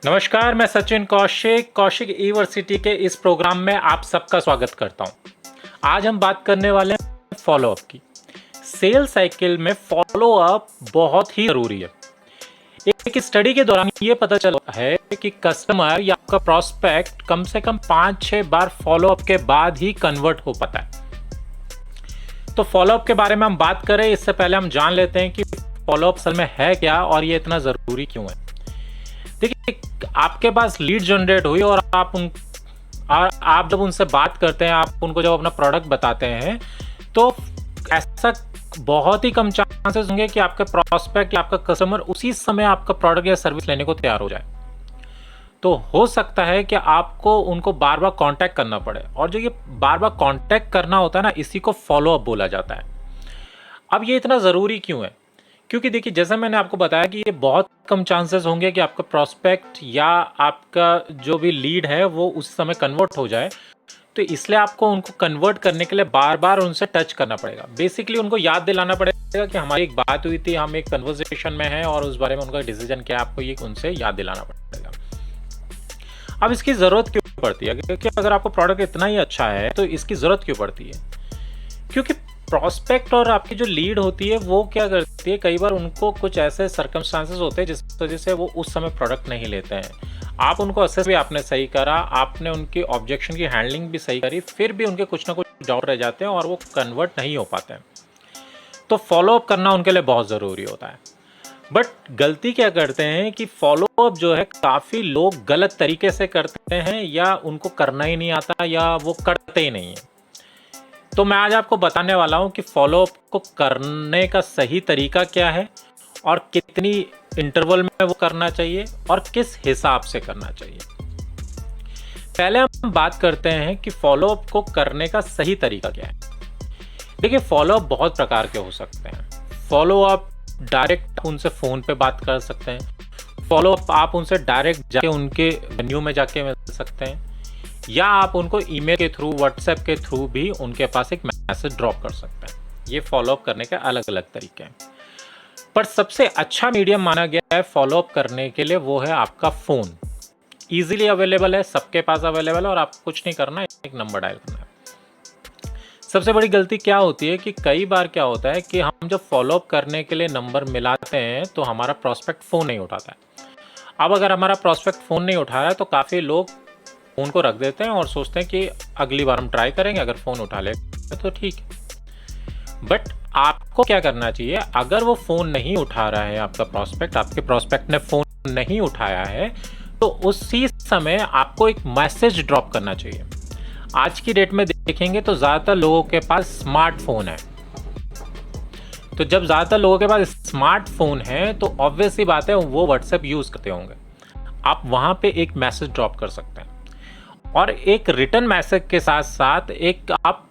नमस्कार, मैं सचिन कौशिक यूनिवर्सिटी के इस प्रोग्राम में आप सबका स्वागत करता हूं। आज हम बात करने वाले हैं फॉलोअप की। सेल साइकिल में फॉलोअप बहुत ही ज़रूरी है। एक स्टडी के दौरान ये पता चला है कि कस्टमर या आपका प्रॉस्पेक्ट कम से कम 5-6 बार फॉलोअप के बाद ही कन्वर्ट हो पाता है। तो फॉलोअप के बारे में हम बात करें इससे पहले हम जान लेते हैं कि फॉलोअप असल में है क्या और ये इतना ज़रूरी क्यों है। देखिए, आपके पास लीड जनरेट हुई और आप जब उनसे बात करते हैं, आप उनको जब अपना प्रोडक्ट बताते हैं, तो ऐसा बहुत ही कम चांसेस होंगे कि आपका प्रॉस्पेक्ट या आपका कस्टमर उसी समय आपका प्रोडक्ट या सर्विस लेने को तैयार हो जाए। तो हो सकता है कि आपको उनको बार बार कांटेक्ट करना पड़े, और जो ये बार बार कांटेक्ट करना होता है ना, इसी को फॉलोअप बोला जाता है। अब ये इतना ज़रूरी क्यों है? क्योंकि देखिए, जैसा मैंने आपको बताया कि ये बहुत कम चांसेस होंगे कि आपका प्रॉस्पेक्ट या आपका जो भी लीड है वो उस समय कन्वर्ट हो जाए। तो इसलिए आपको उनको कन्वर्ट करने के लिए बार बार उनसे टच करना पड़ेगा। बेसिकली उनको याद दिलाना पड़ेगा कि हमारी एक बात हुई थी, हम एक कन्वर्सेशन में हैं और उस बारे में उनका डिसीजन क्या है, आपको ये उनसे याद दिलाना पड़ेगा। अब इसकी ज़रूरत क्यों पड़ती है? क्योंकि अगर आपका प्रोडक्ट इतना ही अच्छा है तो इसकी ज़रूरत क्यों पड़ती है? क्योंकि प्रॉस्पेक्ट और आपकी जो लीड होती है वो क्या करती है, कई बार उनको कुछ ऐसे सर्कमस्टांसेस होते हैं जिस वजह से वो उस समय प्रोडक्ट नहीं लेते हैं। आप उनको असेस भी आपने सही करा, आपने उनकी ऑब्जेक्शन की हैंडलिंग भी सही करी, फिर भी उनके कुछ ना कुछ डाउट रह जाते हैं और वो कन्वर्ट नहीं हो पाते हैं। तो फॉलोअप करना उनके लिए बहुत ज़रूरी होता है। बट गलती क्या करते हैं कि फॉलोअप जो है काफ़ी लोग गलत तरीके से करते हैं, या उनको करना ही नहीं आता, या वो करते ही नहीं है। तो मैं आज आपको बताने वाला हूं कि फॉलोअप को करने का सही तरीका क्या है और कितनी इंटरवल में वो करना चाहिए और किस हिसाब से करना चाहिए। पहले हम बात करते हैं कि फॉलोअप को करने का सही तरीका क्या है। देखिए, फॉलोअप बहुत प्रकार के हो सकते हैं। फॉलोअप डायरेक्ट उनसे फ़ोन पे बात कर सकते हैं। फॉलोअप आप उनसे डायरेक्ट जाके उनके वेन्यू में जाके मिल सकते हैं, या आप उनको ईमेल के थ्रू, व्हाट्सएप के थ्रू भी उनके पास एक मैसेज ड्रॉप कर सकते हैं। ये फॉलोअप करने के अलग अलग तरीके हैं, पर सबसे अच्छा मीडियम माना गया है फॉलोअप करने के लिए वो है आपका फ़ोन। ईजिली अवेलेबल है, सबके पास अवेलेबल है, और आपको कुछ नहीं करना है, एक नंबर डायल करना है। सबसे बड़ी गलती क्या होती है कि कई बार क्या होता है कि हम जब फॉलोअप करने के लिए नंबर मिलाते हैं तो हमारा प्रॉस्पेक्ट फ़ोन नहीं उठाता है। अब अगर हमारा प्रॉस्पेक्ट फ़ोन नहीं उठा रहा है तो काफ़ी लोग फ़ोन को रख देते हैं और सोचते हैं कि अगली बार हम ट्राई करेंगे, अगर फ़ोन उठा लेगा तो ठीक है। बट आपको क्या करना चाहिए, अगर वो फ़ोन नहीं उठा रहा है आपका प्रॉस्पेक्ट, आपके प्रॉस्पेक्ट ने फ़ोन नहीं उठाया है, तो उसी समय आपको एक मैसेज ड्रॉप करना चाहिए। आज की डेट में देखेंगे तो ज़्यादातर लोगों के पास स्मार्टफोन है। तो जब ज़्यादातर लोगों के पास स्मार्टफोन है तो ऑब्वियस सी बात है वो व्हाट्सएप यूज़ करते होंगे। आप वहाँ पे एक मैसेज ड्रॉप कर सकते हैं, और एक रिटर्न मैसेज के साथ साथ एक आप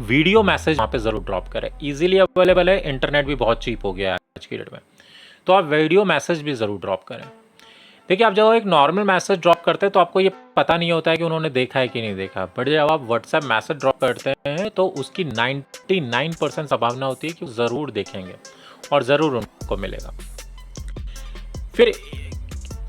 वीडियो मैसेज वहाँ पे ज़रूर ड्रॉप करें। इजीली अवेलेबल है, इंटरनेट भी बहुत चीप हो गया है आज की डेट में, तो आप वीडियो मैसेज भी ज़रूर ड्रॉप करें। देखिए, आप जब एक नॉर्मल मैसेज ड्रॉप करते हैं तो आपको ये पता नहीं होता है कि उन्होंने देखा है कि नहीं देखा, बट जब आप व्हाट्सएप मैसेज ड्रॉप करते हैं तो उसकी 99% संभावना होती है कि वो ज़रूर देखेंगे और ज़रूर उनको मिलेगा। फिर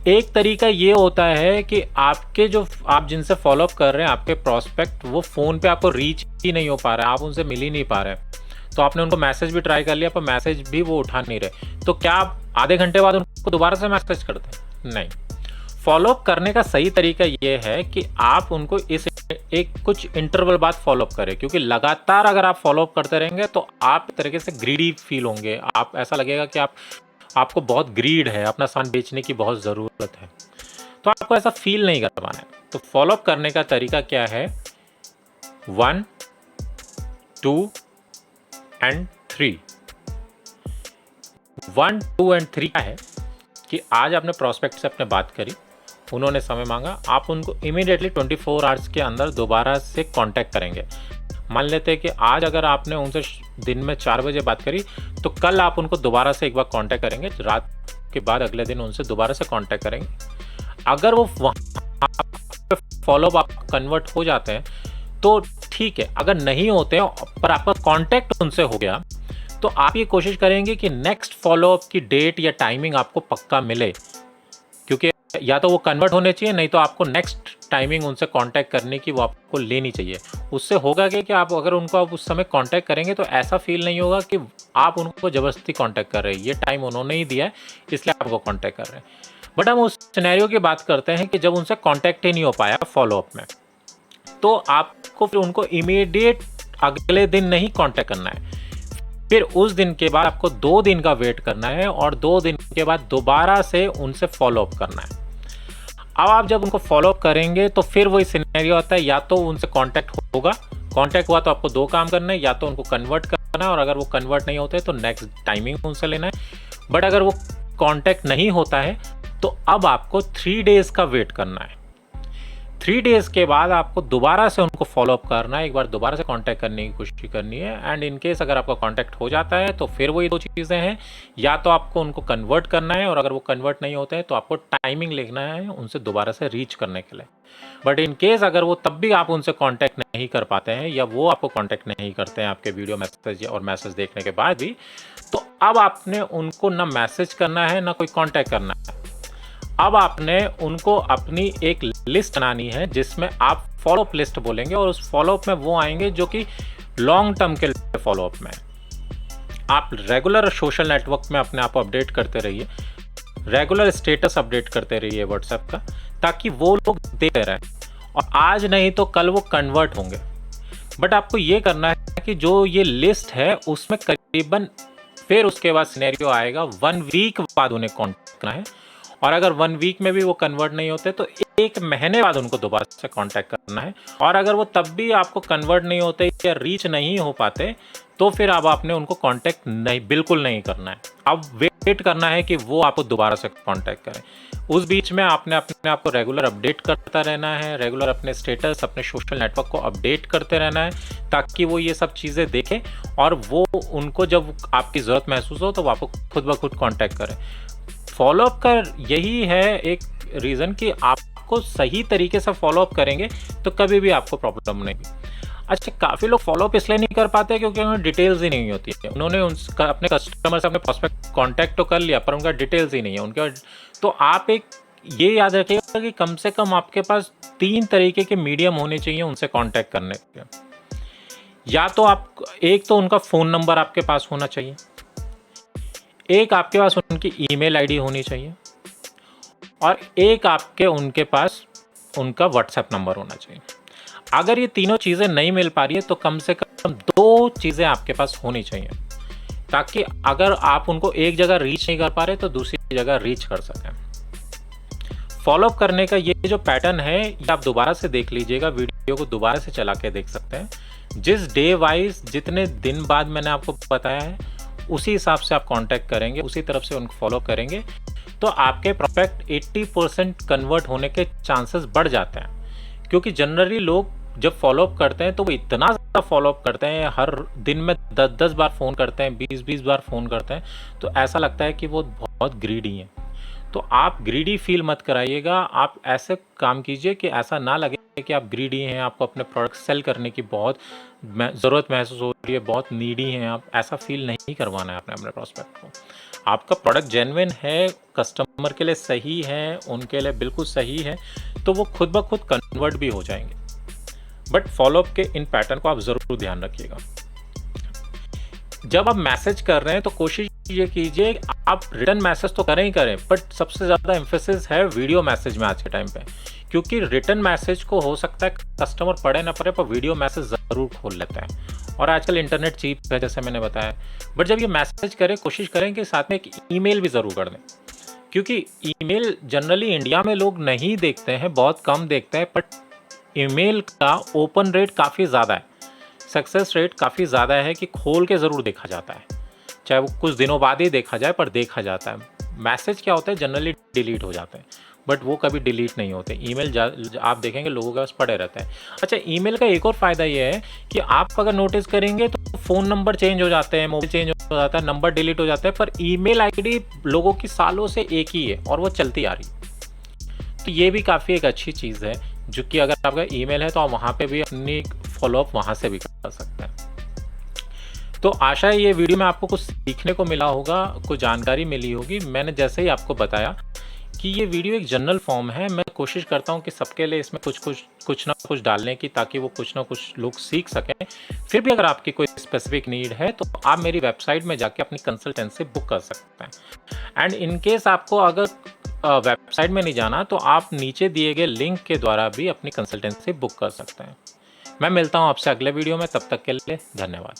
एक तरीका ये होता है कि आपके जो आप जिनसे फॉलोअप कर रहे हैं, आपके प्रॉस्पेक्ट, वो फ़ोन पे आपको रीच ही नहीं हो पा रहा है, आप उनसे मिल ही नहीं पा रहे हैं। तो आपने उनको मैसेज भी ट्राई कर लिया पर मैसेज भी वो उठा नहीं रहे, तो क्या आप आधे घंटे बाद उनको दोबारा से मैसेज करते हैं? नहीं। फॉलोअप करने का सही तरीका ये है कि आप उनको इस एक कुछ इंटरवल बाद फॉलोअप करें, क्योंकि लगातार अगर आप फॉलोअप करते रहेंगे तो आप एक तरीके से ग्रीडी फील होंगे। आप ऐसा लगेगा कि आपको बहुत ग्रीड है, अपना सामान बेचने की बहुत ज़रूरत है, तो आपको ऐसा फील नहीं करवाना है। तो फॉलोअप करने का तरीका क्या है? 1, 2 एंड 3। 1, 2 एंड 3 क्या है कि आज आपने प्रॉस्पेक्ट से अपने बात करी, उन्होंने समय मांगा, आप उनको इमीडिएटली 24 आवर्स के अंदर दोबारा से कांटेक्ट करेंगे। मान लेते हैं कि आज अगर आपने उनसे दिन में 4 बजे बात करी, तो कल आप उनको दोबारा से एक बार कांटेक्ट करेंगे, रात के बाद अगले दिन उनसे दोबारा से कांटेक्ट करेंगे। अगर वो वहाँ फॉलोअप आप कन्वर्ट हो जाते हैं तो ठीक है, अगर नहीं होते हैं पर आपका कांटेक्ट उनसे हो गया, तो आप ये कोशिश करेंगे कि नेक्स्ट फॉलोअप की डेट या टाइमिंग आपको पक्का मिले, क्योंकि या तो वो कन्वर्ट होने चाहिए, नहीं तो आपको नेक्स्ट टाइमिंग उनसे कांटेक्ट करने की वो आपको लेनी चाहिए। उससे होगा कि आप अगर उनको आप उस समय कांटेक्ट करेंगे तो ऐसा फील नहीं होगा कि आप उनको ज़बरदस्ती कांटेक्ट कर रहे हैं, ये टाइम उन्होंने ही दिया है इसलिए आपको कांटेक्ट कर रहे हैं। बट हम उस सिनेरियो की बात करते हैं कि जब उनसे कांटेक्ट ही नहीं हो पाया फॉलोअप में, तो आपको फिर उनको इमीडिएट अगले दिन नहीं कांटेक्ट करना है। फिर उस दिन के बाद आपको 2 दिन का वेट करना है और 2 दिन के बाद दोबारा से उनसे फॉलोअप करना है। अब आप जब उनको फॉलोअप करेंगे तो फिर वही सिनेरियो आता है, या तो उनसे कांटेक्ट होगा, कांटेक्ट हुआ तो आपको 2 काम करना है, या तो उनको कन्वर्ट करना है और अगर वो कन्वर्ट नहीं होते तो नेक्स्ट टाइमिंग उनसे लेना है। बट अगर वो कांटेक्ट नहीं होता है तो अब आपको 3 डेज़ का वेट करना है। 3 डेज़ के बाद आपको दोबारा से उनको फॉलोअप करना है, एक बार दोबारा से कांटेक्ट करने की कोशिश करनी है। एंड इन केस अगर आपका कांटेक्ट हो जाता है तो फिर वही 2 चीज़ें हैं, या तो आपको उनको कन्वर्ट करना है और अगर वो कन्वर्ट नहीं होते हैं तो आपको टाइमिंग लिखना है उनसे दोबारा से रीच करने के लिए। बट इन केस अगर वो तब भी आप उनसे कांटेक्ट नहीं कर पाते हैं या वो आपको कांटेक्ट नहीं करते हैं आपके वीडियो मैसेज और मैसेज देखने के बाद भी, तो अब आपने उनको ना मैसेज करना है ना कोई कांटेक्ट करना है। अब आपने उनको अपनी एक लिस्ट बनानी है जिसमें आप फॉलोअप लिस्ट बोलेंगे और उस फॉलोअप में वो आएंगे जो कि लॉन्ग टर्म के लिए फॉलोअप में। आप रेगुलर सोशल नेटवर्क में अपने आप को अपडेट करते रहिए, रेगुलर स्टेटस अपडेट करते रहिए व्हाट्सएप का, ताकि वो लोग देखते रहें और आज नहीं तो कल वो कन्वर्ट होंगे। बट आपको ये करना है कि जो ये लिस्ट है उसमें करीबन फिर उसके बाद सिनेरियो आएगा 1 वीक बाद उन्हें कॉन्टेक्ट करना है और अगर 1 वीक में भी वो कन्वर्ट नहीं होते तो 1 महीने बाद उनको दोबारा से कांटेक्ट करना है और अगर वो तब भी आपको कन्वर्ट नहीं होते या रीच नहीं हो पाते तो फिर अब आपने उनको कांटेक्ट नहीं, बिल्कुल नहीं करना है। अब वेट करना है कि वो आपको दोबारा से कांटेक्ट करें। उस बीच में आपने अपने आप को रेगुलर अपडेट करता रहना है, रेगुलर अपने स्टेटस अपने सोशल नेटवर्क को अपडेट करते रहना है ताकि वो ये सब चीज़ें देखें और वो उनको जब आपकी ज़रूरत महसूस हो तो वो आपको खुद ब खुद कॉन्टैक्ट करें। फॉलोअप का यही है एक रीज़न कि आपको सही तरीके से फॉलोअप करेंगे तो कभी भी आपको प्रॉब्लम नहीं। अच्छा, काफ़ी लोग फॉलोअप इसलिए नहीं कर पाते क्योंकि उन्हें डिटेल्स ही नहीं होती है। उन्होंने अपने कस्टमर से अपने प्रोस्पेक्ट कांटेक्ट तो कर लिया पर उनका डिटेल्स ही नहीं है उनके। तो आप एक ये याद रखिएगा कि कम से कम आपके पास 3 तरीके के मीडियम होने चाहिए उनसे कांटेक्ट करने के। या तो आप एक तो उनका फ़ोन नंबर आपके पास होना चाहिए, एक आपके पास उनकी ईमेल आईडी होनी चाहिए और एक उनके पास उनका व्हाट्सएप नंबर होना चाहिए। अगर ये तीनों चीज़ें नहीं मिल पा रही है तो कम से कम 2 चीज़ें आपके पास होनी चाहिए ताकि अगर आप उनको एक जगह रीच नहीं कर पा रहे तो दूसरी जगह रीच कर सकें। फॉलोअप करने का ये जो पैटर्न है ये आप दोबारा से देख लीजिएगा, वीडियो को दोबारा से चला के देख सकते हैं। जिस डे वाइज जितने दिन बाद मैंने आपको बताया है उसी हिसाब से आप कांटेक्ट करेंगे, उसी तरफ से उनको फॉलो करेंगे तो आपके प्रोस्पेक्ट 80% कन्वर्ट होने के चांसेस बढ़ जाते हैं। क्योंकि जनरली लोग जब फॉलोअप करते हैं तो वो इतना ज़्यादा फॉलोअप करते हैं, हर दिन में 10-10 बार फ़ोन करते हैं, 20-20 बार फ़ोन करते हैं, तो ऐसा लगता है कि वो बहुत ग्रीडी हैं। तो आप ग्रीडी फील मत कराइएगा, आप ऐसे काम कीजिए कि ऐसा ना लगे कि आप ग्रीडी हैं, आपको अपने प्रोडक्ट सेल करने की बहुत ज़रूरत महसूस हो रही है, बहुत नीडी हैं आप, ऐसा फील नहीं करवाना है आपने अपने प्रोस्पेक्ट को। आपका प्रोडक्ट जेन्युइन है, कस्टमर के लिए सही है, उनके लिए बिल्कुल सही है, तो वो खुद ब खुद कन्वर्ट भी हो जाएंगे। बट फॉलोअप के इन पैटर्न को आप ज़रूर ध्यान रखिएगा। जब आप मैसेज कर रहे हैं तो कोशिश ये कीजिए आप रिटर्न मैसेज तो करें ही करें, बट सबसे ज़्यादा एम्फेसिस है वीडियो मैसेज में आज के टाइम पे, क्योंकि रिटर्न मैसेज को हो सकता है कस्टमर पढ़े ना पढ़े पर वीडियो मैसेज ज़रूर खोल लेते हैं और आजकल इंटरनेट चीप है जैसे मैंने बताया। बट जब ये मैसेज करें कोशिश करें कि साथ में एक ईमेल भी ज़रूर कर दें, क्योंकि ईमेल जनरली इंडिया में लोग नहीं देखते हैं, बहुत कम देखते हैं, बट ईमेल का ओपन रेट काफ़ी ज़्यादा है, सक्सेस रेट काफ़ी ज़्यादा है कि खोल के ज़रूर देखा जाता है, चाहे वो कुछ दिनों बाद ही देखा जाए पर देखा जाता है। मैसेज क्या होता है जनरली डिलीट हो जाते हैं बट वो कभी डिलीट नहीं होते। ईमेल आप देखेंगे लोगों के पास पड़े रहते हैं। अच्छा, ईमेल का एक और फ़ायदा ये है कि आप अगर नोटिस करेंगे तो फ़ोन नंबर चेंज हो जाते हैं, मोबाइल चेंज हो जाता है, नंबर डिलीट हो जाता है, पर ईमेल आईडी लोगों की सालों से एक ही है और वो चलती आ रही। तो ये भी काफ़ी एक अच्छी चीज़ है जो कि अगर आपका ईमेल है तो आप वहाँ पे भी अपनी फॉलोअप वहाँ से भी कर सकते हैं। तो आशा है ये वीडियो में आपको कुछ सीखने को मिला होगा, कुछ जानकारी मिली होगी। मैंने जैसे ही आपको बताया कि ये वीडियो एक जनरल फॉर्म है। मैं कोशिश करता हूँ कि सबके लिए इसमें कुछ ना कुछ डालने की, ताकि वो कुछ ना कुछ लोग सीख सकें। फिर भी अगर आपकी कोई स्पेसिफिक नीड है तो आप मेरी वेबसाइट में जाके अपनी कंसल्टेंसी बुक कर सकते हैं। एंड इन केस आपको अगर वेबसाइट में नहीं जाना तो आप नीचे दिए गए लिंक के द्वारा भी अपनी कंसल्टेंसी बुक कर सकते हैं। मैं मिलता हूँ आपसे अगले वीडियो में, तब तक के लिए धन्यवाद।